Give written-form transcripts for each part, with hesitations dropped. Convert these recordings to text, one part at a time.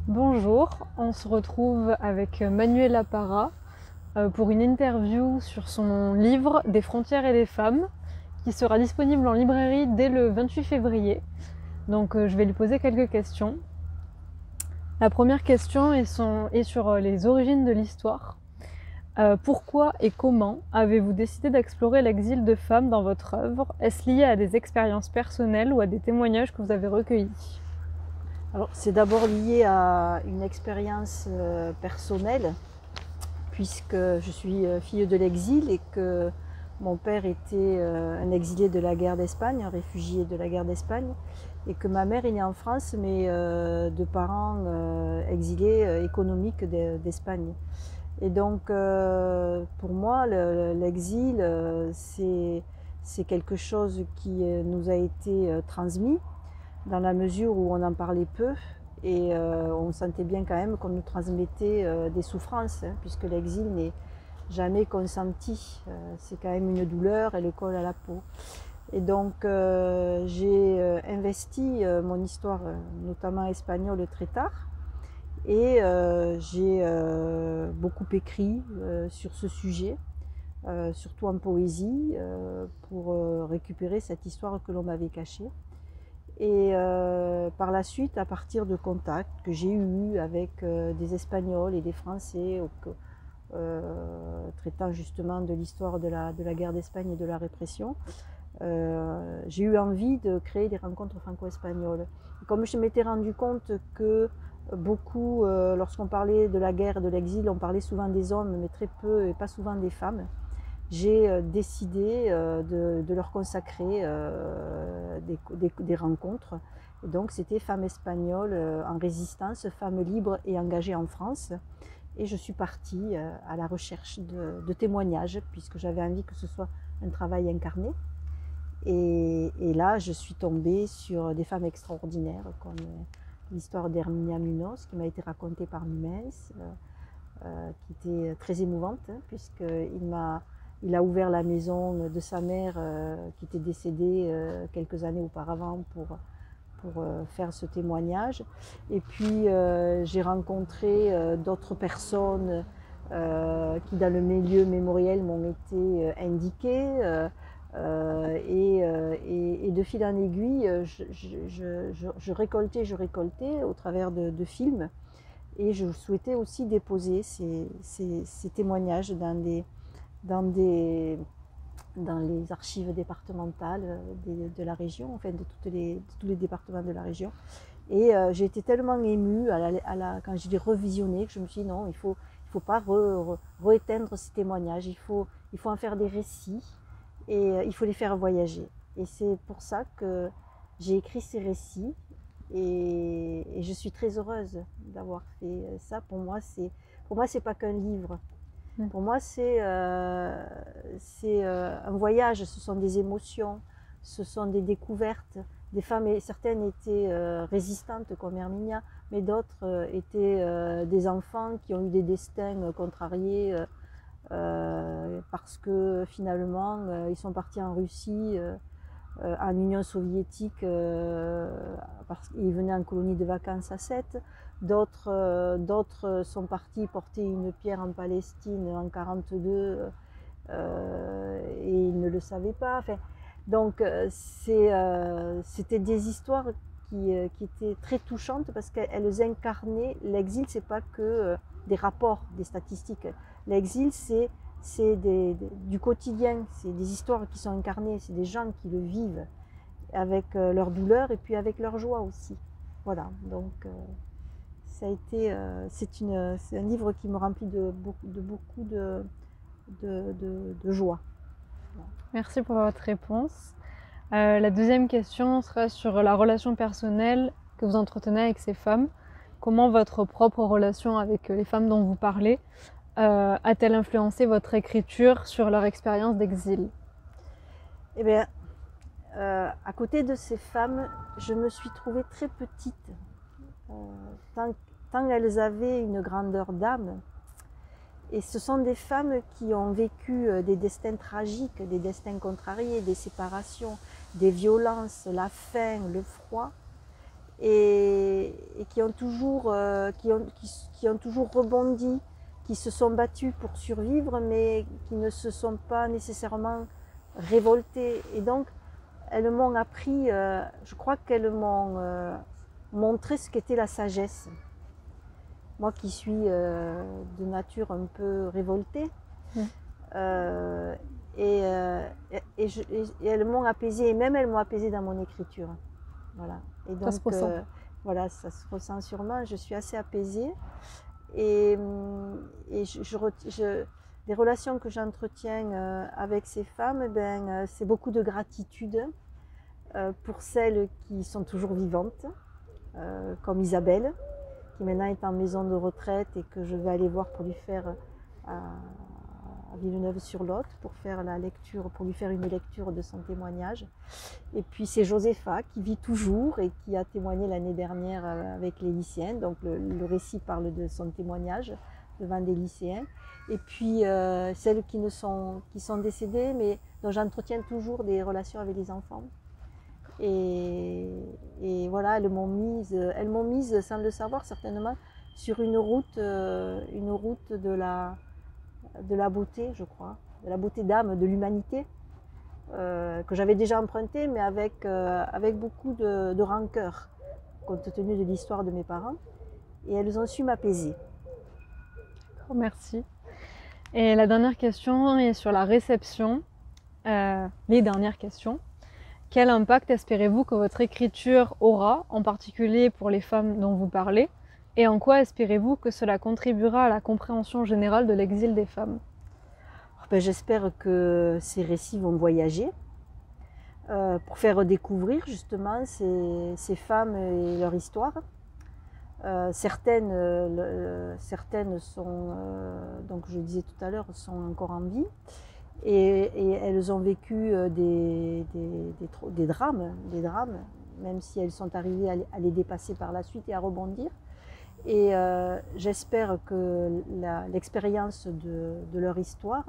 Bonjour, on se retrouve avec Manuela Parra pour une interview sur son livre Des frontières et des femmes qui sera disponible en librairie dès le 28 février. Donc je vais lui poser quelques questions. La première question est sur les origines de l'histoire. Pourquoi et comment avez-vous décidé d'explorer l'exil de femmes dans votre œuvre? Est-ce lié à des expériences personnelles ou à des témoignages que vous avez recueillis? Alors, c'est d'abord lié à une expérience personnelle, puisque je suis fille de l'exil et que mon père était un exilé de la guerre d'Espagne, un réfugié de la guerre d'Espagne, et que ma mère est née en France, mais de parents exilés économiques d'Espagne. Et donc, pour moi, l'exil, c'est quelque chose qui nous a été transmis dans la mesure où on en parlait peu et on sentait bien quand même qu'on nous transmettait des souffrances, hein, puisque l'exil n'est jamais consenti. C'est quand même une douleur et le colle à la peau. Et donc j'ai investi mon histoire, notamment espagnole, très tard. Et j'ai beaucoup écrit sur ce sujet, surtout en poésie, pour récupérer cette histoire que l'on m'avait cachée. Et par la suite, à partir de contacts que j'ai eus avec des Espagnols et des Français, traitant justement de l'histoire de la guerre d'Espagne et de la répression, j'ai eu envie de créer des rencontres franco-espagnoles. Comme je m'étais rendu compte que beaucoup, lorsqu'on parlait de la guerre et de l'exil, on parlait souvent des hommes, mais très peu et pas souvent des femmes, j'ai décidé de leur consacrer des rencontres. Et donc c'était Femmes espagnoles en résistance, femmes libres et engagées en France. Et je suis partie à la recherche de témoignages, puisque j'avais envie que ce soit un travail incarné. Et là, je suis tombée sur des femmes extraordinaires, comme l'histoire d'Herminia Munoz, qui m'a été racontée par Numens, qui était très émouvante, hein, puisqu'il a ouvert la maison de sa mère, qui était décédée quelques années auparavant, pour faire ce témoignage. Et puis, j'ai rencontré d'autres personnes qui, dans le milieu mémoriel, m'ont été indiquées. Et de fil en aiguille, je récoltais au travers de films. Et je souhaitais aussi déposer ces témoignages dans des, dans les archives départementales de la région, enfin de tous les départements de la région. Et j'ai été tellement émue quand je l'ai revisionné que je me suis dit non, il faut pas rééteindre ces témoignages, il faut en faire des récits et il faut les faire voyager. Et c'est pour ça que j'ai écrit ces récits et je suis très heureuse d'avoir fait ça. Pour moi, c'est pas qu'un livre. Pour moi, c'est un voyage, ce sont des émotions, ce sont des découvertes. Des femmes, certaines étaient résistantes comme Herminia, mais d'autres étaient des enfants qui ont eu des destins contrariés parce que finalement, ils sont partis en Russie, en Union soviétique, parce qu'ils venaient en colonie de vacances à Sète. D'autres sont partis porter une pierre en Palestine en 1942 et ils ne le savaient pas. Enfin, donc c'était des histoires qui étaient très touchantes parce qu'elles incarnaient l'exil. C'est pas que des rapports, des statistiques. L'exil, c'est du quotidien, c'est des histoires qui sont incarnées, c'est des gens qui le vivent avec leur douleur et puis avec leur joie aussi. Voilà, donc ça a été, c'est un livre qui me remplit de beaucoup de joie. Merci pour votre réponse. La deuxième question sera sur la relation personnelle que vous entretenez avec ces femmes. Comment votre propre relation avec les femmes dont vous parlez a-t-elle influencé votre écriture sur leur expérience d'exil? Eh bien, à côté de ces femmes, je me suis trouvée très petite, tant elles avaient une grandeur d'âme. Et ce sont des femmes qui ont vécu des destins tragiques, des destins contrariés, des séparations, des violences, la faim, le froid. et qui ont toujours, qui ont toujours rebondi, qui se sont battus pour survivre, mais qui ne se sont pas nécessairement révoltés. Et donc, elles m'ont appris, je crois qu'elles m'ont montré ce qu'était la sagesse. Moi qui suis de nature un peu révoltée, euh, et, euh, et elles m'ont apaisée, et même elles m'ont apaisée dans mon écriture. Voilà. Et donc, Ça se ressent. voilà, ça se ressent sûrement. Je suis assez apaisée. Et, les relations que j'entretiens avec ces femmes, c'est beaucoup de gratitude pour celles qui sont toujours vivantes, comme Isabelle, qui maintenant est en maison de retraite et que je vais aller voir pour lui faire à Villeneuve-sur-Lot pour faire la lecture, pour lui faire une lecture de son témoignage. Et puis c'est Josépha qui vit toujours et qui a témoigné l'année dernière avec les lycéens. Donc le récit parle de son témoignage devant des lycéens. Et puis celles qui sont décédées, mais dont j'entretiens toujours des relations avec les enfants. Et voilà, elles m'ont mise sans le savoir certainement sur une route de la beauté, je crois, de la beauté d'âme, de l'humanité, que j'avais déjà empruntée, mais avec beaucoup de rancœur, compte tenu de l'histoire de mes parents. Et elles ont su m'apaiser. Merci. Et la dernière question est sur la réception. Les dernières questions. Quel impact espérez-vous que votre écriture aura, en particulier pour les femmes dont vous parlez, et en quoi espérez-vous que cela contribuera à la compréhension générale de l'exil des femmes? J'espère que ces récits vont voyager pour faire découvrir justement ces femmes et leur histoire. Certaines sont, donc je le disais tout à l'heure, sont encore en vie. Et elles ont vécu des drames, même si elles sont arrivées à les dépasser par la suite et à rebondir. Et j'espère que l'expérience de leur histoire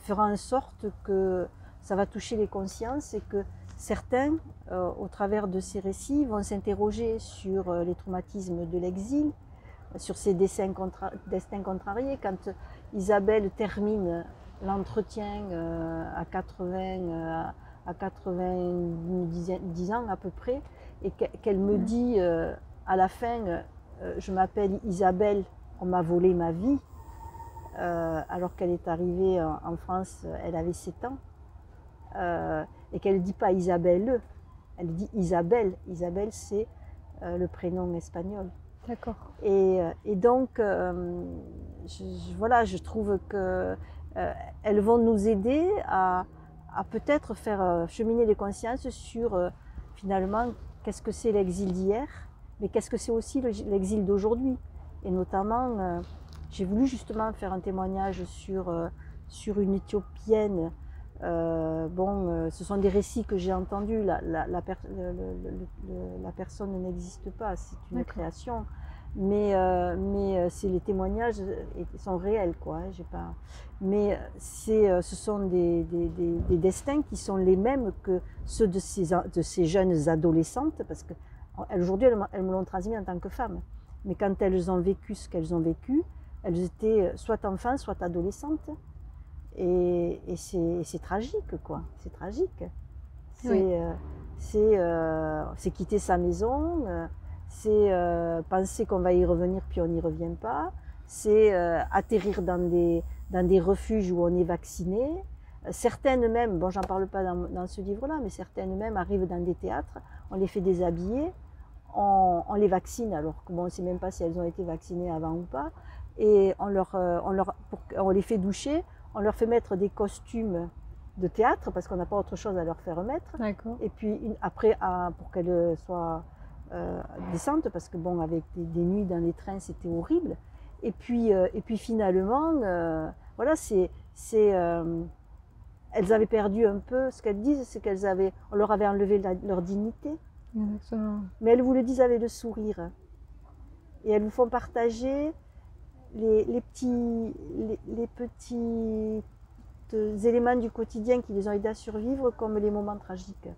fera en sorte que ça va toucher les consciences et que certains, au travers de ces récits, vont s'interroger sur les traumatismes de l'exil, sur ces destins contrariés. Quand Isabelle termine l'entretien à 90 ans à peu près, et qu'elle me dit à la fin, je m'appelle Isabelle, on m'a volé ma vie, alors qu'elle est arrivée en France, elle avait 7 ans, et qu'elle ne dit pas Isabelle, elle dit Isabelle. Isabelle, c'est le prénom espagnol. D'accord. Et donc, voilà, je trouve que elles vont nous aider à peut-être faire cheminer les consciences sur finalement qu'est-ce que c'est l'exil d'hier, mais qu'est-ce que c'est aussi l'exil d'aujourd'hui. Et notamment, j'ai voulu justement faire un témoignage sur une Éthiopienne. Ce sont des récits que j'ai entendus. La personne n'existe pas, c'est une création. Mais les témoignages sont réels, quoi. Mais ce sont des destins qui sont les mêmes que ceux de ces jeunes adolescentes, parce que aujourd'hui elles me l'ont transmis en tant que femmes. Mais quand elles ont vécu ce qu'elles ont vécu, elles étaient soit enfants, soit adolescentes. Et c'est tragique, quoi. C'est tragique. C'est quitter sa maison. C'est penser qu'on va y revenir puis on n'y revient pas. C'est atterrir dans des refuges où on est vacciné. Certaines même, bon j'en parle pas dans ce livre-là, mais certaines même arrivent dans des théâtres, on les fait déshabiller, on les vaccine alors qu'on ne sait même pas si elles ont été vaccinées avant ou pas, et on les fait doucher, on leur fait mettre des costumes de théâtre parce qu'on n'a pas autre chose à leur faire mettre. Et puis après, pour qu'elles soient décentes, parce que bon, avec des nuits dans les trains, c'était horrible. Et puis finalement, voilà, elles avaient perdu un peu. Ce qu'elles disent, c'est on leur avait enlevé leur dignité. Exactement. Mais elles vous le disent avec le sourire. Et elles vous font partager les petits éléments du quotidien qui les ont aidés à survivre, comme les moments tragiques.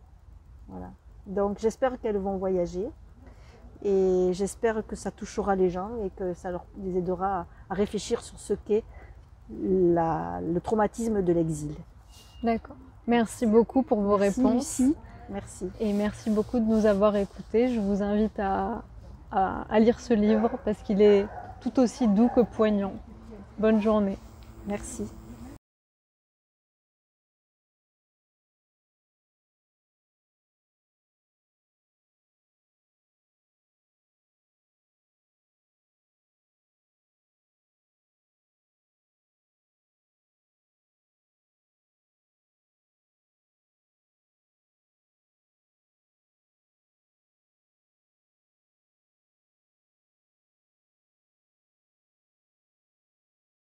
Voilà. Donc j'espère qu'elles vont voyager et j'espère que ça touchera les gens et que ça les aidera à réfléchir sur ce qu'est le traumatisme de l'exil. D'accord. Merci beaucoup pour vos réponses. Lucie. Merci. Et merci beaucoup de nous avoir écoutés. Je vous invite à lire ce livre parce qu'il est tout aussi doux que poignant. Bonne journée. Merci.